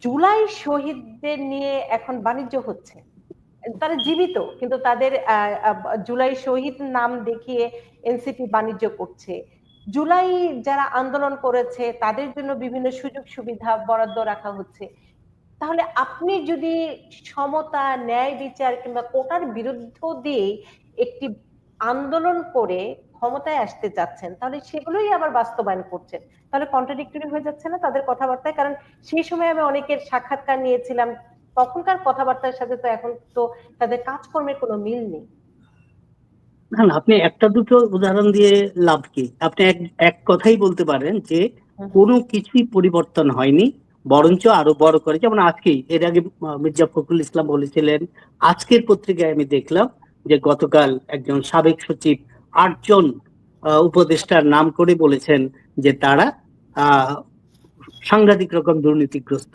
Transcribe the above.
জুলাই শহীদদের নিয়ে এখন বাণিজ্য হচ্ছে। তারা জীবিত কিন্তু তাদের জুলাই শহীদ নাম দেখিয়ে এনসিপি বাণিজ্য করছে। জুলাই যারা আন্দোলন করেছে তাদের জন্য বিভিন্ন সুযোগ সুবিধা বরাদ্দ রাখা হচ্ছে। তাহলে আপনি যদি সমতা, ন্যায় বিচার কিংবা কোটার বিরুদ্ধ দিয়ে একটি আন্দোলন করে ক্ষমতায় আসতে চাচ্ছেন, তাহলে সেগুলোই আবার বাস্তবায়ন করছেন, তাহলে কন্ট্রাডিক্টরি হয়ে যাচ্ছে না তাদের কথাবার্তায়? কারণ সেই সময় আমি অনেকের সাক্ষাৎকার নিয়েছিলাম, তখনকার কথাবার্তার সাথে তো এখন তো তাদের কাজকর্মের কোনো মিল নেই। না না, আপনি একটা দুটো উদাহরণ দিয়ে লাভ কি? আপনি এক এক কথাই বলতে পারেন যে কোনো কিছুই পরিবর্তন হয়নি, বরঞ্চ আরো বড় করে। যেমন আজকেই, এর আগে মির্জা ফখরুল ইসলাম বলেছিলেন, আজকের পত্রিকায় আমি দেখলাম যে গতকাল একজন সাবেক সচিব 8 জন উপদেষ্টার নাম করে বলেছেন যে তারা সাংঘাতিক রকম দুর্নীতিগ্রস্ত